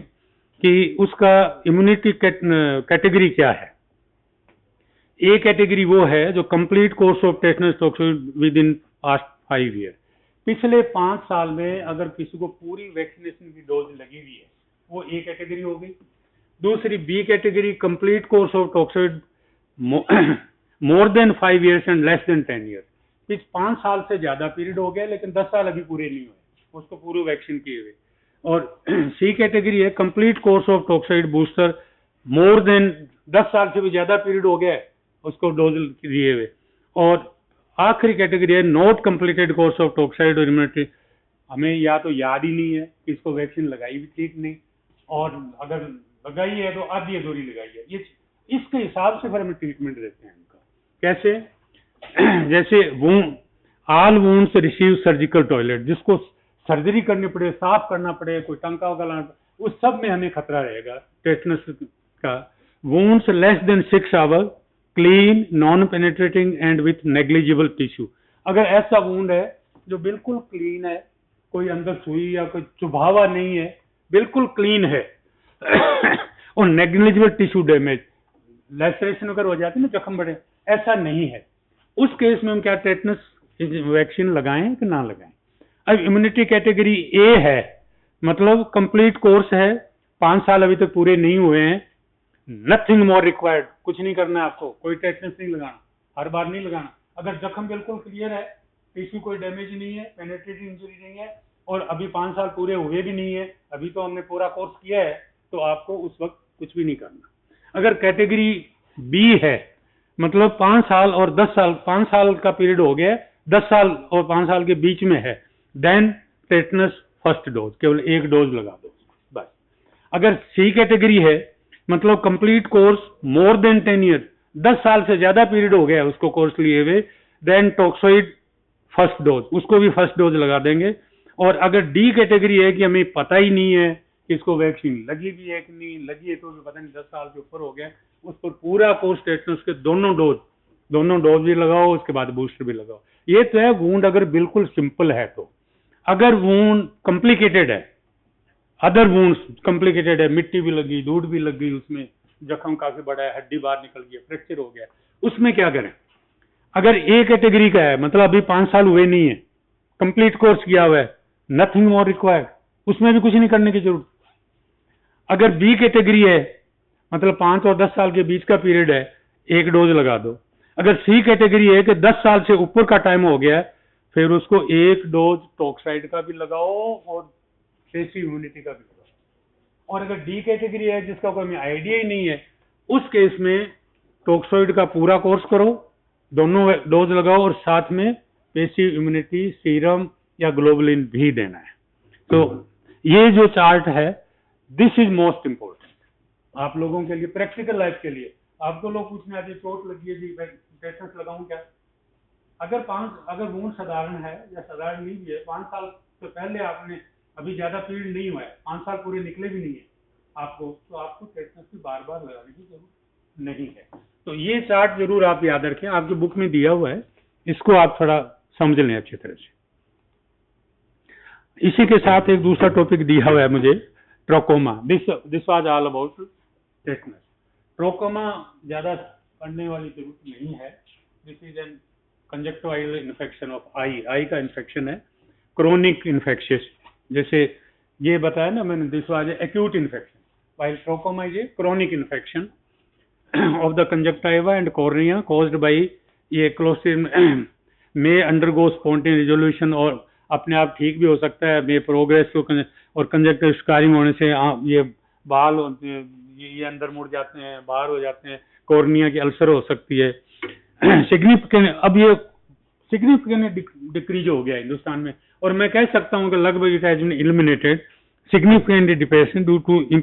कि उसका इम्यूनिटी कैटेगरी क्या है। ए कैटेगरी वो है जो complete course of tetanus toxoid with in past 5 year, पिछले 5 साल में अगर किसी को पूरी वैक्सीनेशन की डोज लगी हुई है, वो ए कैटेगरी हो गई। दूसरी B category, complete course of toxoid more than 5 years and less than 10 years, पिछ 5 साल से ज्यादा पीरियड हो गया लेकिन 10 साल अभी पूरे नहीं हुए, उसको पूरे वैक्सीन किए हुए। और सी कैटेगरी है complete course of toxoid booster, more than 10 साल से भी ज्यादा पीरियड हो गया है, उसको डोज दिए हुए। और आखिरी कैटेगरी है not completed course of toxoid और इम्यूनिटी, हमें या तो याद ही नहीं है कि इसको वैक्सीन लगाई भी ठीक नहीं, और अगर लगाई है तो आधी अधूरी लगाई है। ये इसके हिसाब से फिर हमें ट्रीटमेंट देते हैं इनका। कैसे? जैसे wound, all wounds receive surgical toilet, जिसको सर्जरी करनी पड़े, साफ करना पड़े, कोई टंका वगैरह, उस सब में हमें खतरा रहेगा टेटनस का। Wounds less than 6 hour, clean, non penetrating and with negligible tissue, अगर ऐसा वुंड है जो बिल्कुल क्लीन है, कोई अंदर सुई या कोई चुभावा नहीं है, बिल्कुल क्लीन है और नेग्लिजिबल टिश्यू डैमेज, लैसरेशन अगर हो जाती है ना, जख्म बड़े, ऐसा नहीं है, उस केस में हम क्या टेटनस वैक्सीन लगाएं कि ना लगाएं। अब इम्यूनिटी कैटेगरी ए है, मतलब कंप्लीट कोर्स है, 5 साल अभी तक पूरे नहीं हुए हैं, नथिंग मोर रिक्वायर्ड, कुछ नहीं करना है आपको, कोई टेटनस नहीं लगाना, हर बार नहीं लगाना। अगर जख्म बिल्कुल क्लियर है, टिश्यू कोई डैमेज नहीं है, पेनिट्रेटिंग इंजरी नहीं है, और अभी 5 साल पूरे हुए भी नहीं है, अभी तो हमने पूरा कोर्स किया है, तो आपको उस वक्त कुछ भी नहीं करना। अगर कैटेगरी बी है, मतलब 5 साल और 10 साल, 5 साल का पीरियड हो गया, 10 साल और 5 साल के बीच में है, देन टेटनस फर्स्ट डोज, केवल 1 डोज लगा दो बस। अगर सी कैटेगरी है, मतलब complete course more than 10 year, 10 साल से ज्यादा पीरियड हो गया उसको कोर्स लिए हुए, देन टॉक्सोइड फर्स्ट डोज, उसको भी फर्स्ट डोज लगा देंगे। और अगर डी कैटेगरी है कि हमें पता ही नहीं है कि इसको वैक्सीन लगी भी है कि नहीं लगी है, तो भी पता नहीं 10 साल के ऊपर हो गया, उस पर पूरा कोर्स टेटनस के दोनों डोज भी लगाओ, उसके बाद बूस्टर भी लगाओ। ये तो है वूंड अगर बिल्कुल सिंपल है। तो अगर वूंड कॉम्प्लिकेटेड है, अदर वूंड्स कॉम्प्लिकेटेड है, मिट्टी भी लगी, धूड़ भी लग गई, उसमें जख्म काफी बड़ा है, हड्डी बाहर निकल गई, फ्रैक्चर हो गया, उसमें क्या करें? अगर ए कैटेगरी का है, मतलब अभी 5 साल हुए नहीं है, कंप्लीट कोर्स किया हुआ है, नथिंग मोर रिक्वायर्ड, उसमें भी कुछ नहीं करने की जरूरत। अगर बी कैटेगरी है, मतलब 5 और 10 साल के बीच का पीरियड है, 1 डोज लगा दो। अगर सी कैटेगरी है कि 10 साल से ऊपर का टाइम हो गया, फिर उसको 1 डोज टॉक्साइड का भी लगाओ और पैसिव इम्यूनिटी का भी लगाओ। और अगर डी कैटेगरी है जिसका कोई आइडिया ही नहीं है, उस केस में टॉक्साइड का पूरा कोर्स करो, दोनों डोज लगाओ, और साथ में पैसिव इम्यूनिटी सीरम या ग्लोबुलिन भी देना है। तो ये जो चार्ट है, दिस इज मोस्ट इंपॉर्टेंट आप लोगों के लिए, प्रैक्टिकल लाइफ के लिए। आपको लोग पूछने आते हैं चोट लगी है जी, टेटनस लगाऊं क्या? अगर वुंड साधारण है या साधारण नहीं भी है, 5 साल से पहले आपने, अभी ज्यादा पीरियड नहीं हुआ है, 5 साल पूरे निकले भी नहीं है आपको, तो आपको टेटनस की बार बार लगाने की जरूरत नहीं है। तो ये चार्ट जरूर आप याद रखें, आपकी बुक में दिया हुआ है, इसको आप थोड़ा समझ लें अच्छी तरह से। इसी के साथ एक दूसरा टॉपिक दिया हुआ है मुझे, trachoma. This was all about tetanus. Trachoma ज्यादा पढ़ने वाली जरूरत नहीं है। This is an conjunctival infection of eye का इन्फेक्शन है, क्रोनिक इन्फेक्शन। जैसे ये बताया ना मैंने, this was acute infection, while trachoma is a chronic infection of the conjunctiva and cornea caused by ये क्लोस्ट्रिडियम में अंडरगो स्पॉन्टेनियस रिजोल्यूशन, और अपने आप ठीक भी हो सकता है, में प्रोग्रेस और कंजक्टिव स्कारिंग होने से ये बाल ये अंदर मुड़ जाते हैं, बाहर हो जाते हैं, कॉर्निया की अल्सर हो सकती है। सिग्निफिकेंट, अब ये सिग्निफिकेंट डिक्रीज हो गया हिंदुस्तान में, और मैं कह सकता हूँ कि लगभग it has been eliminated significant depression due to,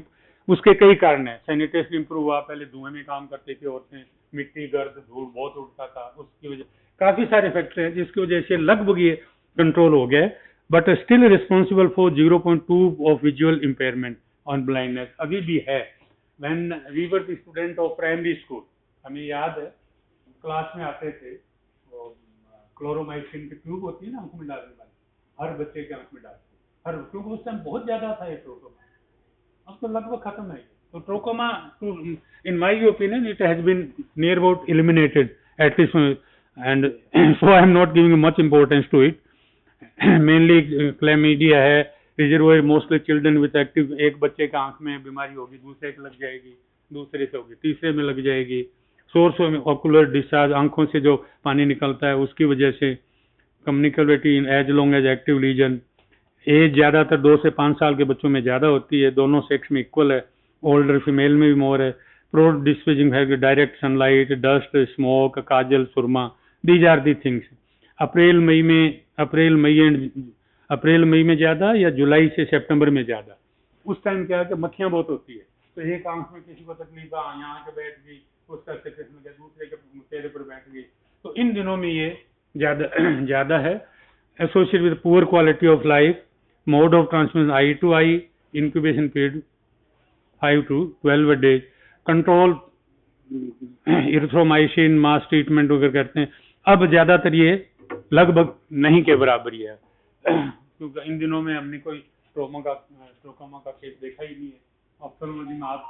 उसके कई कारण है। सैनिटेशन इंप्रूव हुआ, पहले धुएं में काम करती थी औरतें, मिट्टी गर्द धूल बहुत उड़ता था, उसकी वजह काफी सारे फैक्टर हैं जिसकी वजह से लगभग ये कंट्रोल हो गया है, but still responsible for 0.2 of visual impairment on blindness अभी भी है। When we were the student of primary school, हमें याद है क्लास में आते थे, वो क्लोरोमाइसिन की ट्यूब होती है ना आंख में डालने वाली, हर बच्चे के आंख में डालते, हर, क्योंकि उस टाइम बहुत ज्यादा था ये ट्रोकोमा, अब तो लगभग खत्म है। तो trachoma, in my opinion, it has been near about eliminated at least, and so I am not giving much importance to it. Mainly chlamydia है, reservoir mostly children with active, एक बच्चे के आंख में बीमारी होगी, दूसरे के लग जाएगी, दूसरे से होगी, तीसरे में लग जाएगी। सोर्स ऑफ ऑकुलर डिस्चार्ज, आंखों से जो पानी निकलता है उसकी वजह से। Communicability in as long as active lesion, as ज्यादातर 2 से 5 साल के बच्चों में ज्यादा होती है, दोनों सेक्स में इक्वल है, ओल्डर फीमेल में भी मोर है। प्रो डिस्पेजिंग है, direct sunlight, dust, smoke, kajal, surma, these are the things. अप्रैल मई में ज्यादा, या जुलाई से सितंबर में ज्यादा। उस टाइम क्या है कि मक्खियां बहुत होती है, तो एक आंख में किसी को तकलीफ आ, यहाँ के बैठ गई, उसका सेक्रेशन में गया, दूसरे के चेहरे पर बैठ गई, तो इन दिनों में ये ज्यादा है। Associated with poor quality of life, mode of transmission eye to eye, incubation period 5 to 12 days, control erythromycin mass treatment वगैरह करते हैं। अब ज्यादातर ये लगभग नहीं के बराबर ही है क्योंकि इन दिनों में हमने कोई ट्रोकोमा का केस देखा ही नहीं है। ऑप्थेल्मोलॉजी में आप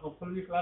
ऑप्थेल्मोलॉजी क्लास